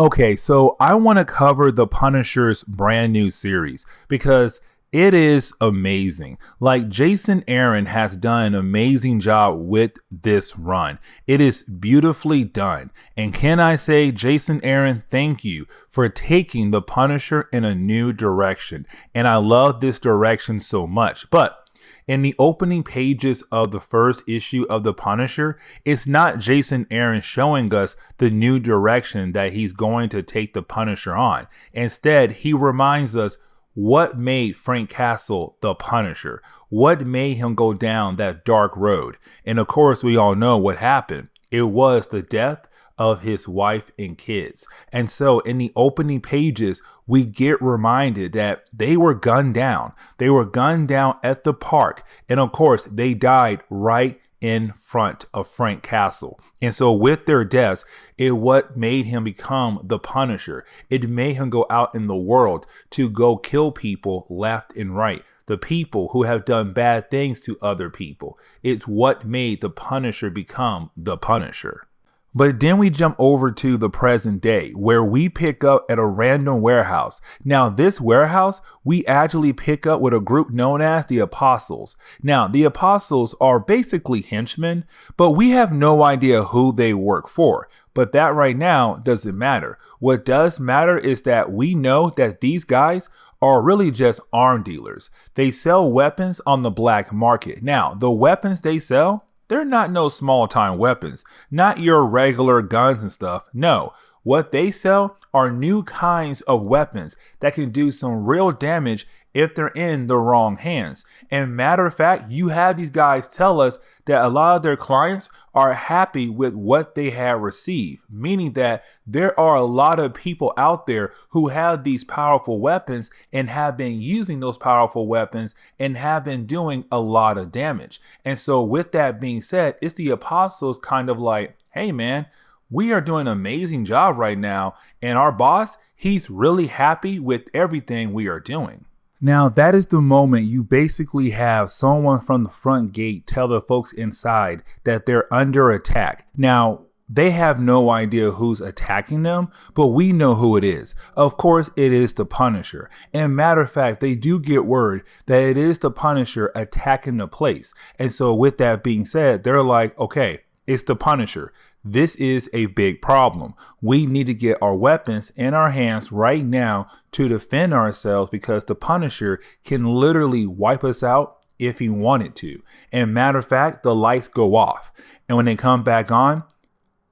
Okay, so I want to cover the Punisher's brand new series because it is amazing. Like Jason Aaron has done an amazing job with this run. It is beautifully done. And can I say, Jason Aaron, thank you for taking the Punisher in a new direction. And I love this direction so much. But in the opening pages of the first issue of The Punisher, it's not Jason Aaron showing us the new direction that he's going to take the Punisher on. Instead, he reminds us what made Frank Castle the Punisher, what made him go down that dark road. And of course, we all know what happened. It was the death of his wife and kids. And so in the opening pages, we get reminded that they were gunned down. They were gunned down at the park. And of course, they died right in front of Frank Castle. And so with their deaths, it what made him become the Punisher. It made him go out in the world to go kill people left and right. The people who have done bad things to other people. It's what made the Punisher become the Punisher. But then we jump over to the present day where we pick up at a random warehouse. Now this warehouse, we actually pick up with a group known as the Apostles. Now the Apostles are basically henchmen, but we have no idea who they work for. But that right now doesn't matter. What does matter is that we know that these guys are really just arm dealers. They sell weapons on the black market. Now the weapons they sell, they're not no small time weapons, not your regular guns and stuff. No, what they sell are new kinds of weapons that can do some real damage if they're in the wrong hands. And matter of fact, you have these guys tell us that a lot of their clients are happy with what they have received, meaning that there are a lot of people out there who have these powerful weapons and have been using those powerful weapons and have been doing a lot of damage. And so with that being said, it's the Apostles kind of like, hey man, we are doing an amazing job right now. And our boss, he's really happy with everything we are doing. Now, that is the moment you basically have someone from the front gate tell the folks inside that they're under attack. Now, they have no idea who's attacking them, but we know who it is. Of course, it is the Punisher. And matter of fact, they do get word that it is the Punisher attacking the place. And so with that being said, they're like, okay, it's the Punisher. This is a big problem. We need to get our weapons in our hands right now to defend ourselves because the Punisher can literally wipe us out if he wanted to. And matter of fact, the lights go off. And when they come back on,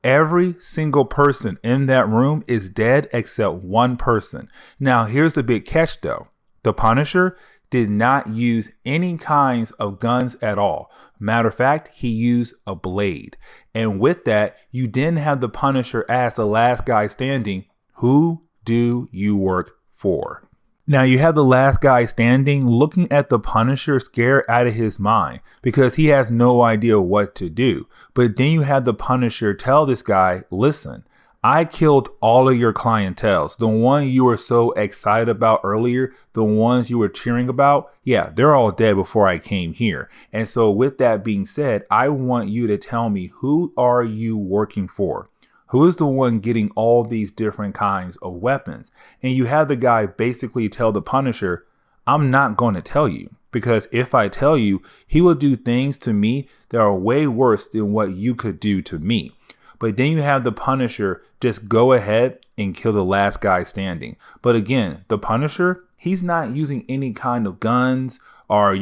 every single person in that room is dead except one person. Now, here's the big catch though. The Punisher did not use any kinds of guns at all. Matter of fact, he used a blade. And with that, you then have the Punisher as the last guy standing. Who do you work for? Now you have the last guy standing looking at the Punisher scared out of his mind because he has no idea what to do. But then you have the Punisher tell this guy, listen, I killed all of your clientels. The one you were so excited about earlier, the ones you were cheering about, yeah, they're all dead before I came here. And so with that being said, I want you to tell me, who are you working for? Who is the one getting all these different kinds of weapons? And you have the guy basically tell the Punisher, I'm not going to tell you. Because if I tell you, he will do things to me that are way worse than what you could do to me. But then you have the Punisher just go ahead and kill the last guy standing. But again, the Punisher, he's not using any kind of guns or,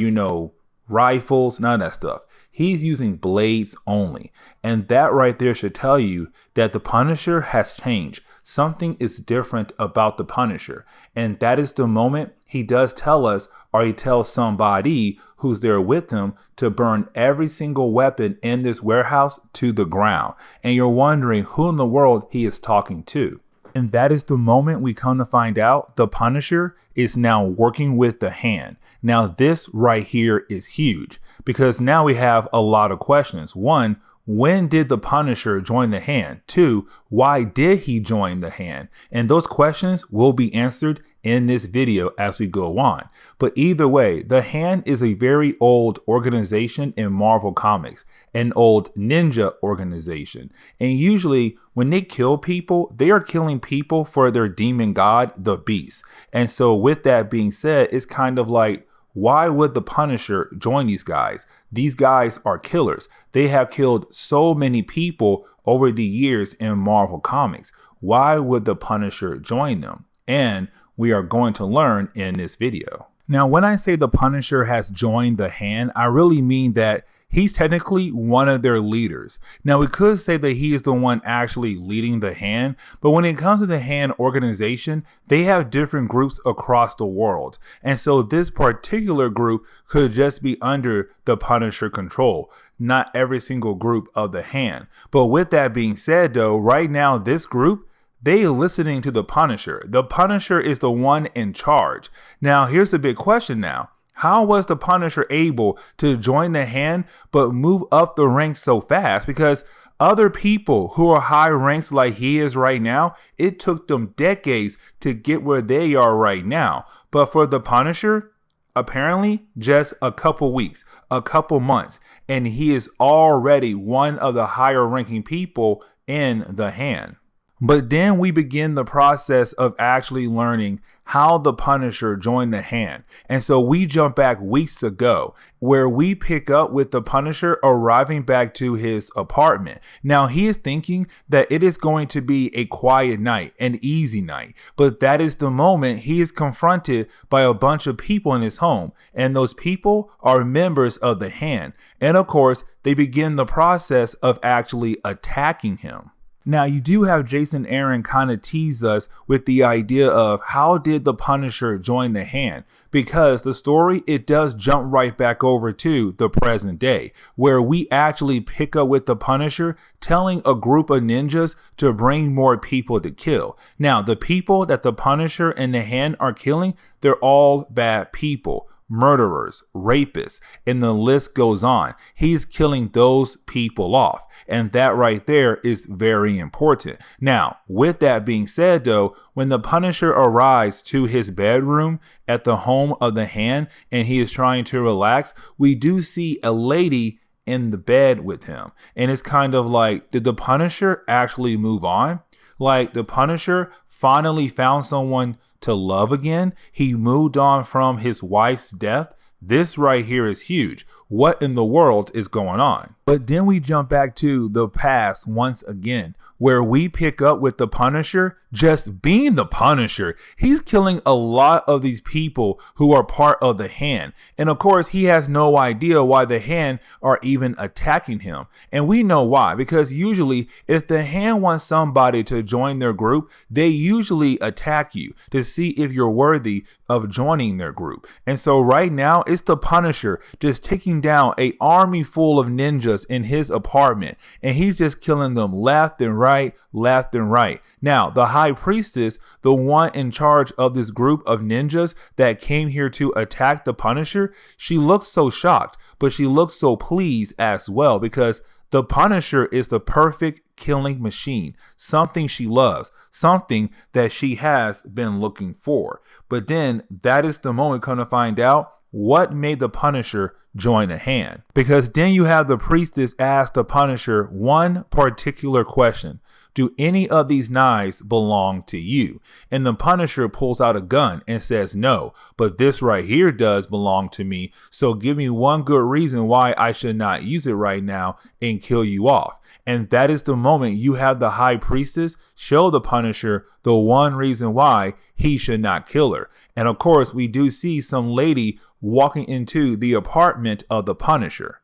rifles, none of that stuff. He's using blades only. And that right there should tell you that the Punisher has changed. Something is different about the Punisher. And that is the moment he does tell us, or he tells somebody who's there with him, to burn every single weapon in this warehouse to the ground. And you're wondering who in the world he is talking to. And that is the moment we come to find out the Punisher is now working with the Hand. Now this right here is huge because now we have a lot of questions. One, when did the Punisher join the hand? 2, why did he join the hand? And those questions will be answered in this video as we go on. But either way, the Hand is a very old organization in Marvel Comics, an old ninja organization. And usually when they kill people, they are killing people for their demon god, the Beast. And so with that being said, it's kind of like, why would the Punisher join these guys? These guys are killers. They have killed so many people over the years in Marvel Comics. Why would the Punisher join them? And we are going to learn in this video. Now, when I say the Punisher has joined the Hand, I really mean that he's technically one of their leaders. Now, we could say that he is the one actually leading the Hand, but when it comes to the Hand organization, they have different groups across the world. And so this particular group could just be under the Punisher control, not every single group of the Hand. But with that being said, though, right now, this group, they are listening to the Punisher. The Punisher is the one in charge. Now, here's the big question now. How was the Punisher able to join the Hand but move up the ranks so fast? Because other people who are high ranks like he is right now, it took them decades to get where they are right now. But for the Punisher, apparently just a couple weeks, a couple months, and he is already one of the higher ranking people in the Hand. But then we begin the process of actually learning how the Punisher joined the Hand. And so we jump back weeks ago where we pick up with the Punisher arriving back to his apartment. Now he is thinking that it is going to be a quiet night, an easy night. But that is the moment he is confronted by a bunch of people in his home. And those people are members of the Hand. And of course, they begin the process of actually attacking him. Now, you do have Jason Aaron kind of tease us with the idea of how did the Punisher join the Hand? Because the story, it does jump right back over to the present day, where we actually pick up with the Punisher telling a group of ninjas to bring more people to kill. Now, the people that the Punisher and the Hand are killing, they're all bad people. Murderers, rapists, and the list goes on. He's killing those people off. And that right there is very important. Now, with that being said, though, when the Punisher arrives to his bedroom at the home of the Hand and he is trying to relax, we do see a lady in the bed with him. And it's kind of like, did the Punisher actually move on? Like the Punisher finally found someone to love again. He moved on from his wife's death. This right here is huge. What in the world is going on? But then we jump back to the past once again, where we pick up with the Punisher just being the Punisher. He's killing a lot of these people who are part of the Hand. And of course, he has no idea why the Hand are even attacking him. And we know why, because usually if the Hand wants somebody to join their group, they usually attack you to see if you're worthy of joining their group. And so right now, it's the Punisher just taking down an army full of ninjas in his apartment, and he's just killing them left and right, left and right. Now, the High Priestess, the one in charge of this group of ninjas that came here to attack the Punisher, she looks so shocked, but she looks so pleased as well, because the Punisher is the perfect killing machine, something she loves, something that she has been looking for. But then that is the moment come to find out what made the Punisher join the Hand. Because then you have the Priestess ask the Punisher one particular question. Do any of these knives belong to you? And the Punisher pulls out a gun and says, no, but this right here does belong to me. So give me one good reason why I should not use it right now and kill you off. And that is the moment you have the High Priestess show the Punisher the one reason why he should not kill her. And of course, we do see some lady walking into the apartment of the Punisher.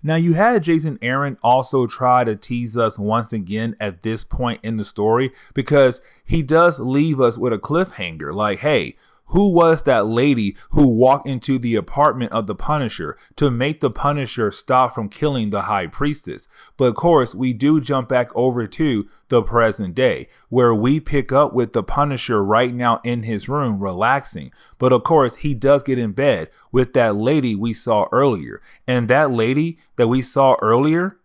Now, you had Jason Aaron also try to tease us once again at this point in the story, because he does leave us with a cliffhanger like, hey, who was that lady who walked into the apartment of the Punisher to make the Punisher stop from killing the High Priestess? But of course, we do jump back over to the present day, where we pick up with the Punisher right now in his room relaxing. But of course, he does get in bed with that lady we saw earlier. And that lady that we saw earlier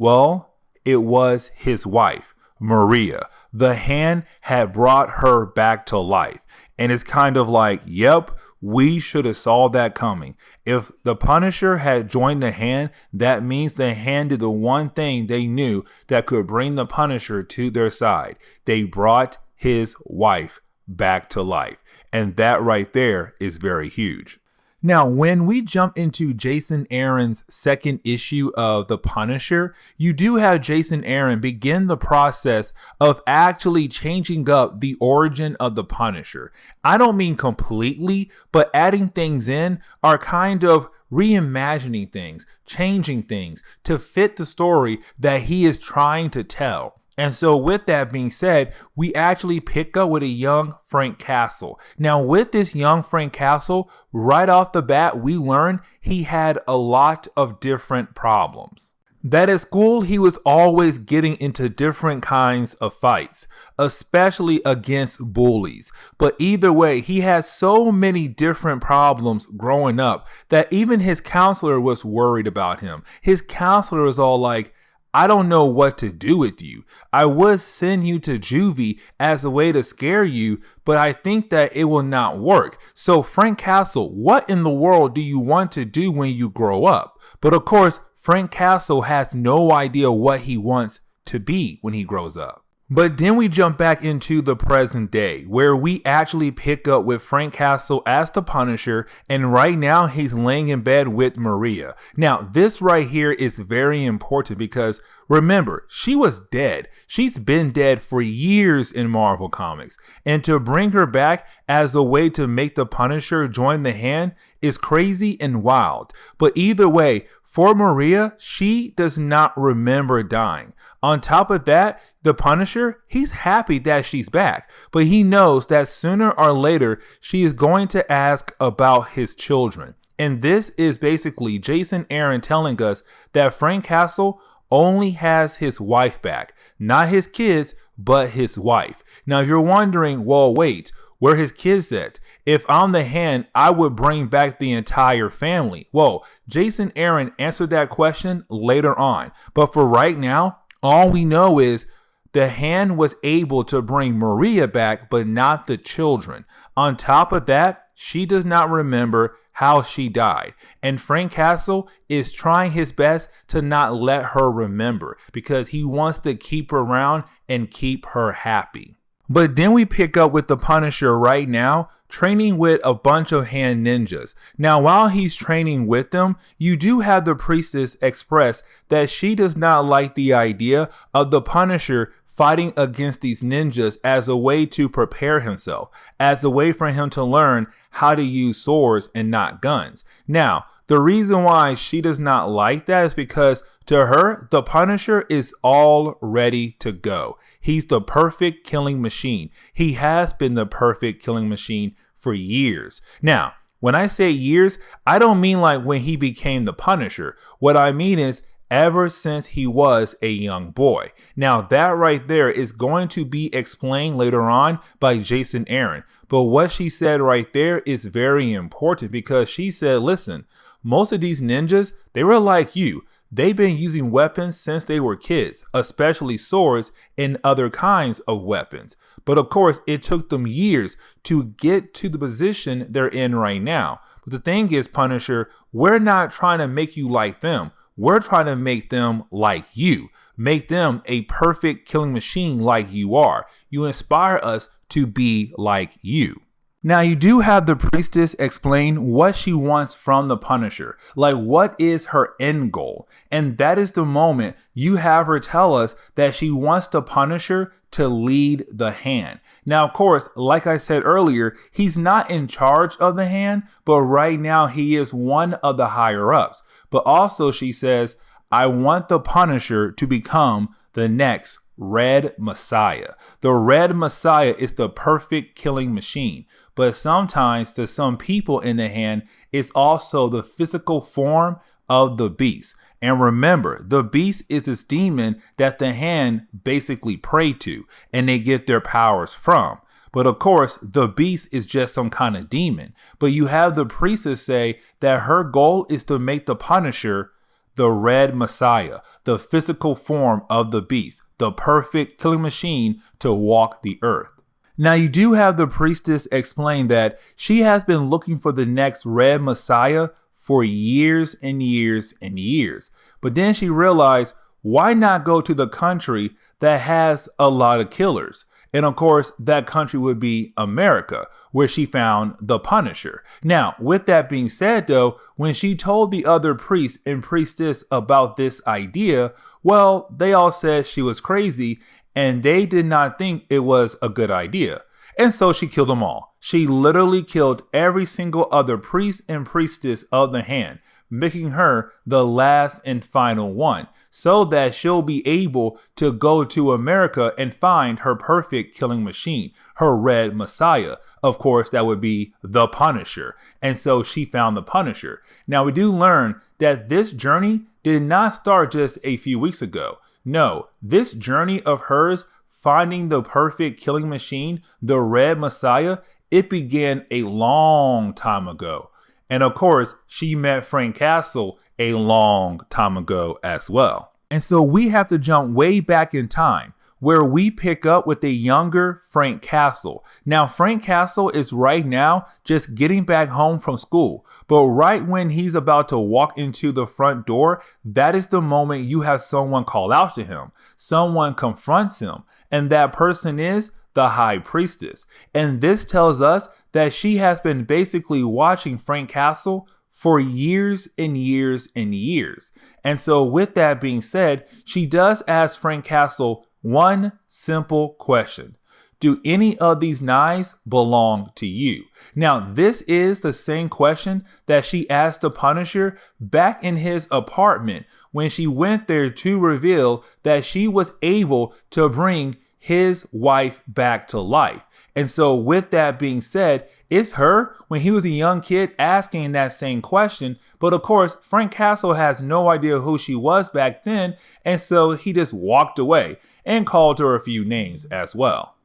Well, it was his wife, Maria. The hand had brought her back to life. And it's kind of like, yep, we should have saw that coming. If the Punisher had joined the hand, that means the hand did the one thing they knew that could bring the Punisher to their side. They brought his wife back to life. And that right there is very huge. Now, when we jump into Jason Aaron's second issue of The Punisher, you do have Jason Aaron begin the process of actually changing up the origin of the Punisher. I don't mean completely, but adding things in are kind of reimagining things, changing things to fit the story that he is trying to tell. And so with that being said, we actually pick up with a young Frank Castle. Now with this young Frank Castle, right off the bat, we learn he had a lot of different problems. That at school, he was always getting into different kinds of fights, especially against bullies. But either way, he had so many different problems growing up that even his counselor was worried about him. His counselor was all like, I don't know what to do with you. I would send you to juvie as a way to scare you, but I think that it will not work. So Frank Castle, what in the world do you want to do when you grow up? But of course, Frank Castle has no idea what he wants to be when he grows up. But then we jump back into the present day where we actually pick up with Frank Castle as the Punisher, and right now he's laying in bed with Maria. Now this right here is very important because remember, she was dead. She's been dead for years in Marvel Comics, and to bring her back as a way to make the Punisher join the hand is crazy and wild. But either way, for Maria, she does not remember dying. On top of that, the Punisher, he's happy that she's back, but he knows that sooner or later she is going to ask about his children. And this is basically Jason Aaron telling us that Frank Castle only has his wife back, not his kids, but his wife. Now, if you're wondering, well, wait, where his kids at? If I'm the hand, I would bring back the entire family. Well, Jason Aaron answered that question later on. But for right now, all we know is the hand was able to bring Maria back, but not the children. On top of that, she does not remember how she died. And Frank Castle is trying his best to not let her remember because he wants to keep her around and keep her happy. But then we pick up with the Punisher right now, training with a bunch of hand ninjas. Now, while he's training with them, you do have the Priestess express that she does not like the idea of the Punisher fighting against these ninjas as a way to prepare himself, as a way for him to learn how to use swords and not guns. Now, the reason why she does not like that is because to her, the Punisher is all ready to go. He's the perfect killing machine. He has been the perfect killing machine for years. Now, when I say years, I don't mean like when he became the Punisher. What I mean is ever since he was a young boy. Now that right there is going to be explained later on by Jason Aaron. But what she said right there is very important because she said, listen, most of these ninjas, they were like you. They've been using weapons since they were kids, especially swords and other kinds of weapons. But of course, it took them years to get to the position they're in right now. But the thing is, Punisher, we're not trying to make you like them. We're trying to make them like you. Make them a perfect killing machine like you are. You inspire us to be like you. Now, you do have the Priestess explain what she wants from the Punisher, like what is her end goal. And that is the moment you have her tell us that she wants the Punisher to lead the hand. Now, of course, like I said earlier, he's not in charge of the hand, but right now he is one of the higher ups. But also she says, I want the Punisher to become the next Red Messiah. The Red Messiah is the perfect killing machine, but sometimes to some people in the hand, it's also the physical form of the beast. And remember, the beast is this demon that the hand basically pray to and they get their powers from. But of course, the beast is just some kind of demon. But you have the Priestess say that her goal is to make the Punisher the Red Messiah, the physical form of the beast, the perfect killing machine to walk the earth. Now, you do have the priestess explain that she has been looking for the next Red Messiah for years and years and years. But then she realized, why not go to the country that has a lot of killers? And of course, that country would be America, where she found the Punisher. Now, with that being said, though, when she told the other priests and priestess about this idea, well, they all said she was crazy and they did not think it was a good idea. And so she killed them all. She literally killed every single other priest and priestess of the hand, making her the last and final one, so that she'll be able to go to America and find her perfect killing machine, her Red Messiah. Of course, that would be the Punisher. And so she found the Punisher. Now, we do learn that this journey did not start just a few weeks ago. No, this journey of hers finding the perfect killing machine, the Red Messiah, it began a long time ago. And of course, she met Frank Castle a long time ago as well. And so we have to jump way back in time, where we pick up with a younger Frank Castle. Now, Frank Castle is right now just getting back home from school. But right when he's about to walk into the front door, that is the moment you have someone call out to him. Someone confronts him. And that person is the High Priestess. And this tells us that she has been basically watching Frank Castle for years and years and years. And so with that being said, she does ask Frank Castle one simple question. Do any of these knives belong to you? Now, this is the same question that she asked the Punisher back in his apartment when she went there to reveal that she was able to bring his wife back to life. And so with that being said, it's her when he was a young kid asking that same question. But of course, Frank Castle has no idea who she was back then. And so he just walked away and called her a few names as well.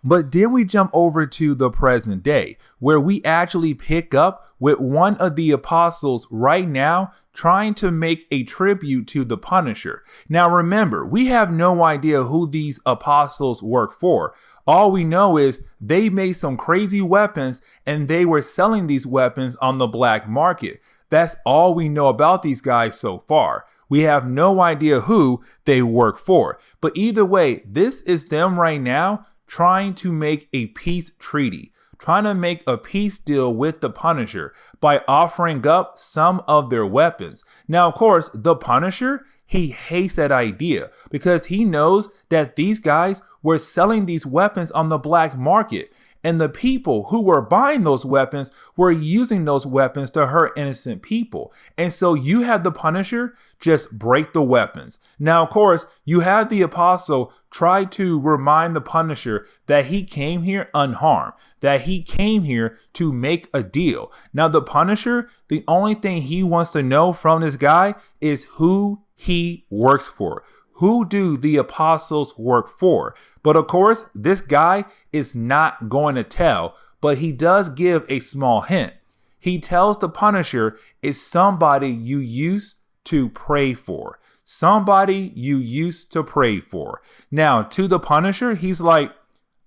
But then we jump over to the present day, where we actually pick up with one of the apostles right now trying to make a tribute to the Punisher. Now remember, we have no idea who these apostles work for. All we know is they made some crazy weapons and they were selling these weapons on the black market. That's all we know about these guys so far. We have no idea who they work for. But either way, this is them right now trying to make a peace treaty, trying to make a peace deal with the Punisher by offering up some of their weapons. Now, of course, the Punisher, he hates that idea because he knows that these guys were selling these weapons on the black market. And the people who were buying those weapons were using those weapons to hurt innocent people. And so you have the Punisher just break the weapons. Now, of course, you have the apostle try to remind the Punisher that he came here unharmed, that he came here to make a deal. Now, the Punisher, the only thing he wants to know from this guy is who he works for. Who do the apostles work for? But of course, this guy is not going to tell, but he does give a small hint. He tells the Punisher it's somebody you used to pray for. Somebody you used to pray for. Now, to the Punisher, he's like,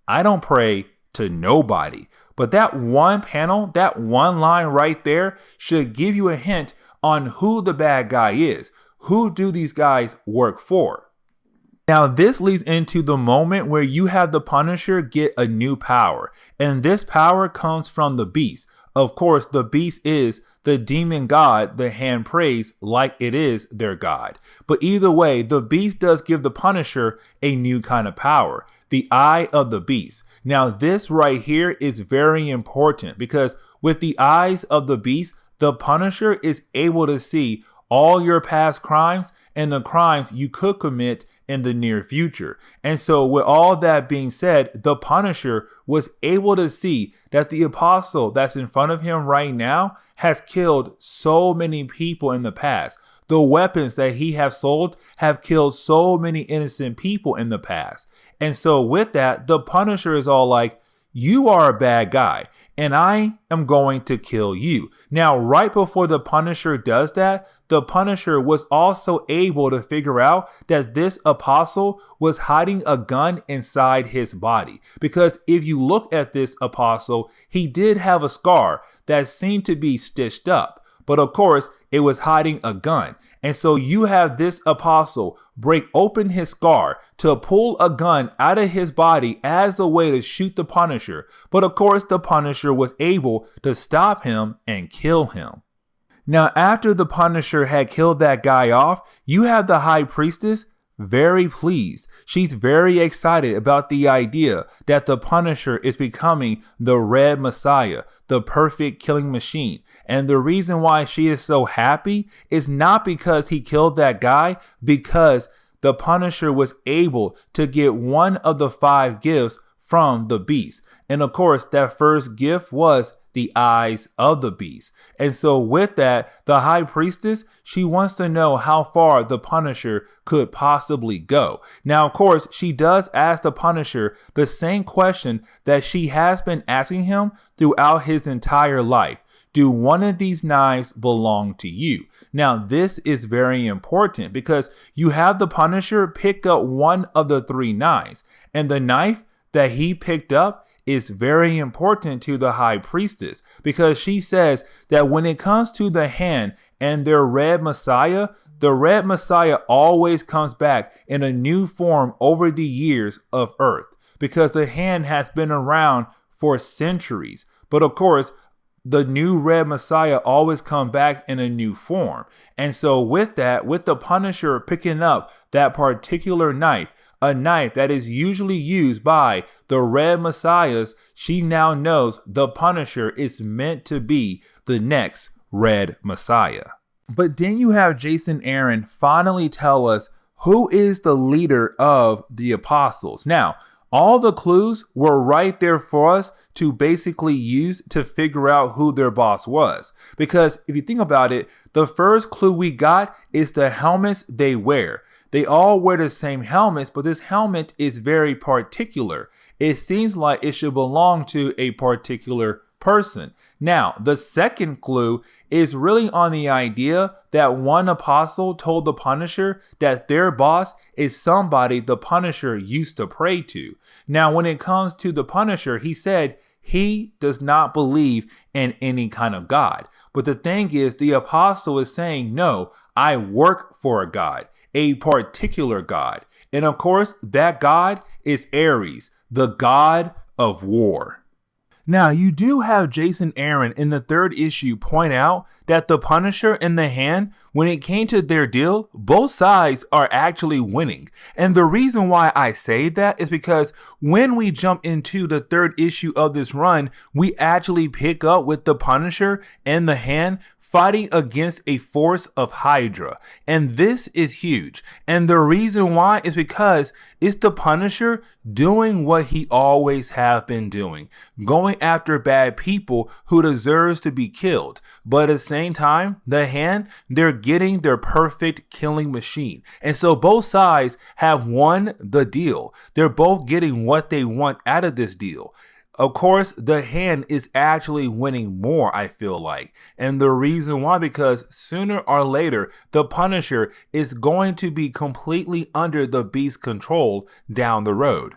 I don't pray to nobody. But that one panel, that one line right there should give you a hint on who the bad guy is. Who do these guys work for? Now, this leads into the moment where you have the Punisher get a new power. And this power comes from the Beast. Of course, the Beast is the demon god the hand prays like it is their god. But either way, the Beast does give the Punisher a new kind of power. The Eye of the Beast. Now, this right here is very important because with the eyes of the Beast, the Punisher is able to see all your past crimes and the crimes you could commit in the near future. And so with all that being said, the Punisher was able to see that the apostle that's in front of him right now has killed so many people in the past. The weapons that he has sold have killed so many innocent people in the past. And so with that, the Punisher is all like, you are a bad guy, and I am going to kill you. Now, right before the Punisher does that, the Punisher was also able to figure out that this apostle was hiding a gun inside his body. Because if you look at this apostle, he did have a scar that seemed to be stitched up. But of course, it was hiding a gun. And so you have this apostle break open his scar to pull a gun out of his body as a way to shoot the Punisher. But of course, the Punisher was able to stop him and kill him. Now, after the Punisher had killed that guy off, you have the High Priestess very pleased. She's very excited about the idea that the Punisher is becoming the Red Messiah, the perfect killing machine. And the reason why she is so happy is not because he killed that guy, because the Punisher was able to get one of the 5 gifts from the beast. And of course, that first gift was the eyes of the beast. And so with that, the High Priestess, she wants to know how far the Punisher could possibly go. Now, of course, she does ask the Punisher the same question that she has been asking him throughout his entire life. Do one of these knives belong to you? Now, this is very important because you have the Punisher pick up one of the 3 knives, and the knife that he picked up is very important to the High Priestess, because she says that when it comes to the hand and their Red Messiah, the Red Messiah always comes back in a new form over the years of Earth, because the hand has been around for centuries. But of course, the new Red Messiah always come back in a new form. And so with that, with the Punisher picking up that particular knife, a knife that is usually used by the Red Messiahs, she now knows the Punisher is meant to be the next Red Messiah. But then you have Jason Aaron finally tell us who is the leader of the apostles. Now, all the clues were right there for us to basically use to figure out who their boss was. Because if you think about it, the first clue we got is the helmets they wear. They all wear the same helmets, but this helmet is very particular. It seems like it should belong to a particular person. Now, the second clue is really on the idea that one apostle told the Punisher that their boss is somebody the Punisher used to pray to. Now, when it comes to the Punisher, he said he does not believe in any kind of God. But the thing is, the apostle is saying, no, I work for a God, a particular God. And of course, that God is Ares, the god of war. Now, you do have Jason Aaron in the 3rd issue point out that the Punisher and the Hand, when it came to their deal, both sides are actually winning. And the reason why I say that is because when we jump into the 3rd issue of this run, we actually pick up with the Punisher and the Hand fighting against a force of Hydra. And this is huge. And the reason why is because it's the Punisher doing what he always have been doing, going after bad people who deserves to be killed. But at the same time, the Hand, they're getting their perfect killing machine. And so both sides have won the deal. They're both getting what they want out of this deal. Of course, the Hand is actually winning more, I feel like. And the reason why, because sooner or later, the Punisher is going to be completely under the Beast's control down the road.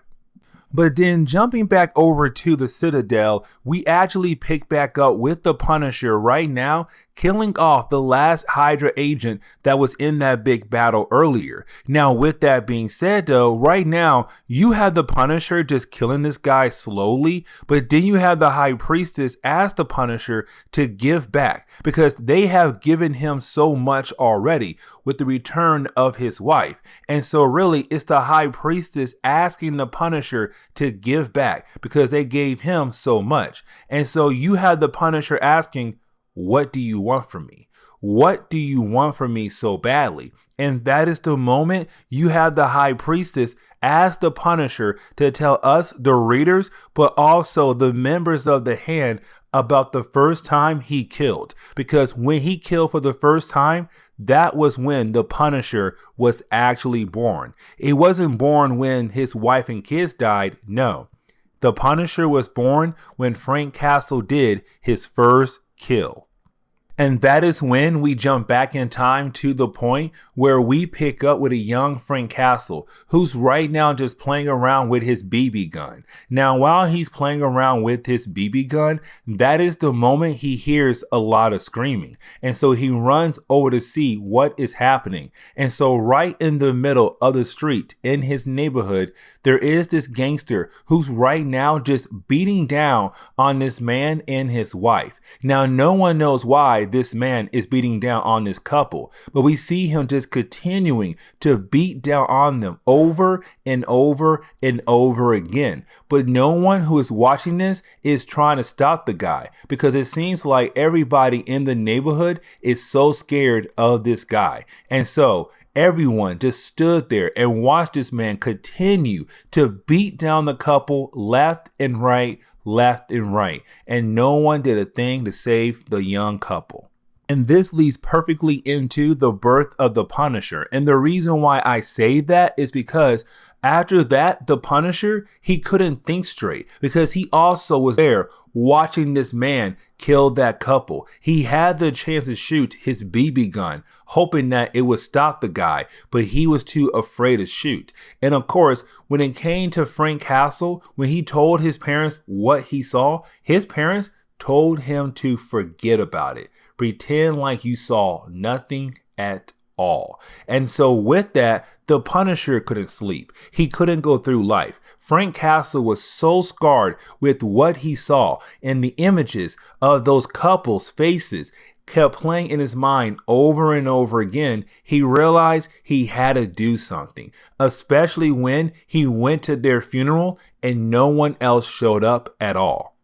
But then jumping back over to the Citadel, we actually pick back up with the Punisher right now, killing off the last Hydra agent that was in that big battle earlier. Now, with that being said though, right now, you have the Punisher just killing this guy slowly, but then you have the High Priestess ask the Punisher to give back, because they have given him so much already with the return of his wife. And so really, it's the High Priestess asking the Punisher to give back because they gave him so much. And so you have the Punisher asking, what do you want from me? What do you want from me so badly? And that is the moment you have the High Priestess ask the Punisher to tell us, the readers, but also the members of the Hand, about the first time he killed. Because when he killed for the first time, that was when the Punisher was actually born. It wasn't born when his wife and kids died. No. The Punisher was born when Frank Castle did his first kill. And that is when we jump back in time to the point where we pick up with a young Frank Castle, who's right now just playing around with his BB gun. Now, while he's playing around with his BB gun, that is the moment he hears a lot of screaming. And so he runs over to see what is happening. And so right in the middle of the street in his neighborhood, there is this gangster who's right now just beating down on this man and his wife. Now, no one knows why this man is beating down on this couple, but we see him just continuing to beat down on them over and over and over again. But no one who is watching this is trying to stop the guy, because it seems like everybody in the neighborhood is so scared of this guy. And so everyone just stood there and watched this man continue to beat down the couple left and right, and no one did a thing to save the young couple. And this leads perfectly into the birth of the Punisher. And the reason why I say that is because after that, the Punisher, he couldn't think straight, because he also was there watching this man kill that couple. He had the chance to shoot his BB gun, hoping that it would stop the guy, but he was too afraid to shoot. And of course, when it came to Frank Castle, when he told his parents what he saw, his parents told him to forget about it. Pretend like you saw nothing at all. And so with that, the Punisher couldn't sleep. He couldn't go through life. Frank Castle was so scarred with what he saw, and the images of those couples' faces kept playing in his mind over and over again. He realized he had to do something, especially when he went to their funeral and no one else showed up at all.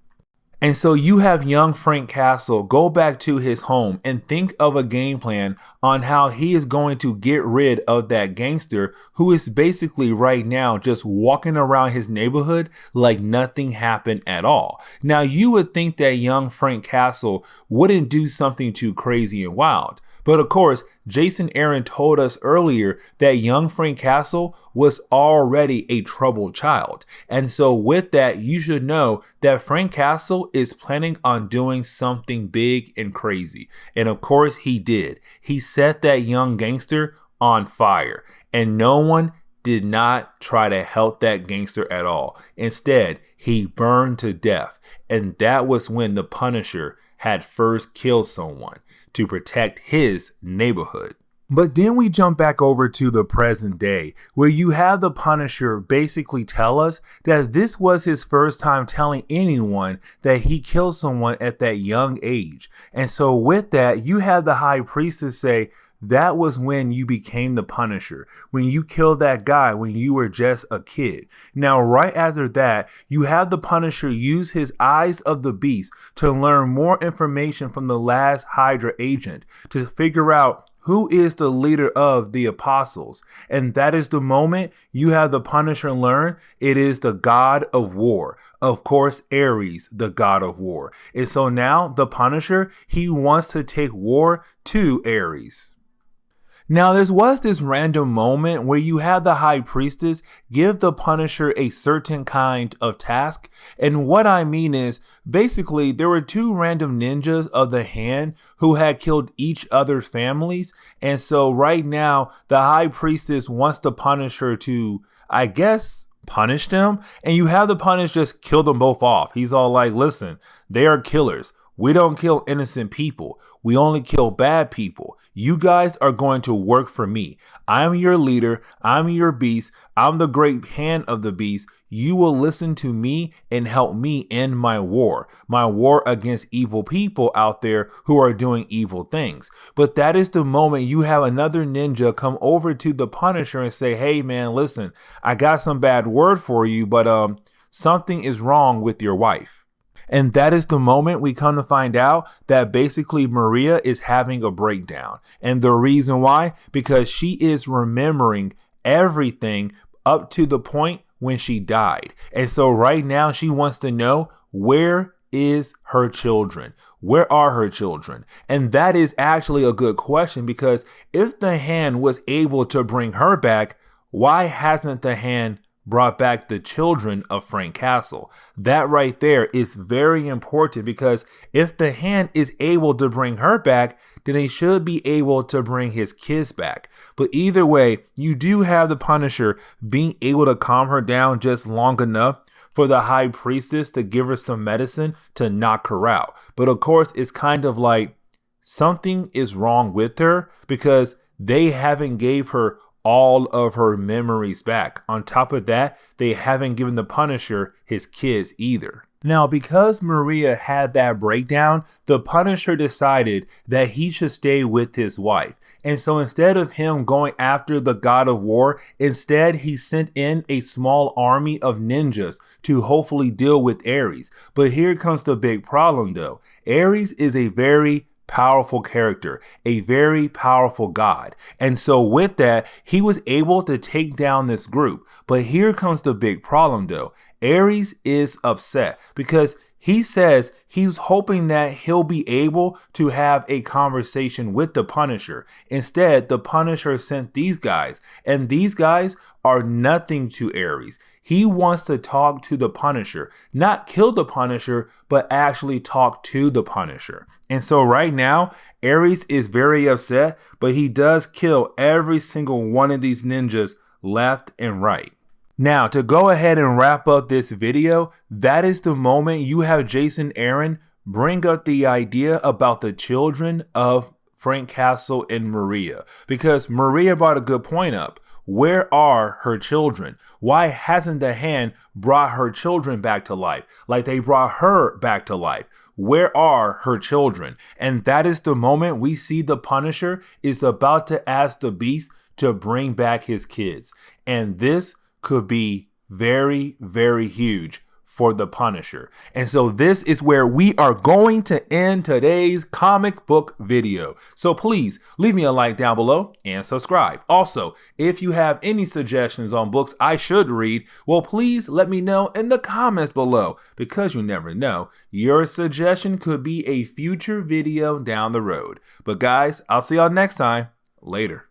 And so you have young Frank Castle go back to his home and think of a game plan on how he is going to get rid of that gangster who is basically right now just walking around his neighborhood like nothing happened at all. Now, you would think that young Frank Castle wouldn't do something too crazy and wild. But of course, Jason Aaron told us earlier that young Frank Castle was already a troubled child. And so with that, you should know that Frank Castle is planning on doing something big and crazy. And of course he did. He set that young gangster on fire, and no one did not try to help that gangster at all. Instead, he burned to death. And that was when the Punisher had first killed someone to protect his neighborhood. But then we jump back over to the present day, where you have the Punisher basically tell us that this was his first time telling anyone that he killed someone at that young age. And so with that, you have the High Priestess say, that was when you became the Punisher, when you killed that guy when you were just a kid. Now, right after that, you have the Punisher use his eyes of the beast to learn more information from the last Hydra agent to figure out who is the leader of the apostles. And that is the moment you have the Punisher learn it is the god of war. Of course, Ares, the god of war. And so now the Punisher, he wants to take war to Ares. Now, there was this random moment where you have the High Priestess give the Punisher a certain kind of task. And what I mean is, basically, there were two random ninjas of the hand who had killed each other's families. And so right now, the High Priestess wants the Punisher to, I guess, punish them. And you have the Punisher just kill them both off. He's all like, listen, they are killers. We don't kill innocent people. We only kill bad people. You guys are going to work for me. I'm your leader. I'm your beast. I'm the great hand of the beast. You will listen to me and help me end my war against evil people out there who are doing evil things. But that is the moment you have another ninja come over to the Punisher and say, hey man, listen, I got some bad word for you, but something is wrong with your wife. And that is the moment we come to find out that basically Maria is having a breakdown. And the reason why, because she is remembering everything up to the point when she died. And so right now she wants to know, where is her children? Where are her children? And that is actually a good question, because if the hand was able to bring her back, why hasn't the hand brought back the children of Frank Castle. That right there is very important, because if the Hand is able to bring her back, then he should be able to bring his kids back. But either way, you do have the Punisher being able to calm her down just long enough for the High Priestess to give her some medicine to knock her out. But of course, it's kind of like something is wrong with her, because they haven't gave her all of her memories back. On top of that, they haven't given the Punisher his kids either. Now, because Maria had that breakdown, the Punisher decided that he should stay with his wife. And so instead of him going after the God of War, instead he sent in a small army of ninjas to hopefully deal with Ares. But here comes the big problem though. Ares is a very powerful character, a very powerful god. And so with that, he was able to take down this group. But here comes the big problem though. Ares is upset because he says he's hoping that he'll be able to have a conversation with the Punisher. Instead, the Punisher sent these guys, and these guys are nothing to Ares. He wants to talk to the Punisher, not kill the Punisher, but actually talk to the Punisher. And so right now, Ares is very upset, but he does kill every single one of these ninjas left and right. Now, to go ahead and wrap up this video, that is the moment you have Jason Aaron bring up the idea about the children of Frank Castle and Maria. Because Maria brought a good point up. Where are her children? Why hasn't the Hand brought her children back to life like they brought her back to life? Where are her children? And that is the moment we see the Punisher is about to ask the Beast to bring back his kids. And this could be very, very huge for the Punisher. And so this is where we are going to end today's comic book video. So please leave me a like down below and subscribe. Also, if you have any suggestions on books I should read, well, please let me know in the comments below, because you never know, your suggestion could be a future video down the road. But guys, I'll see y'all next time. Later.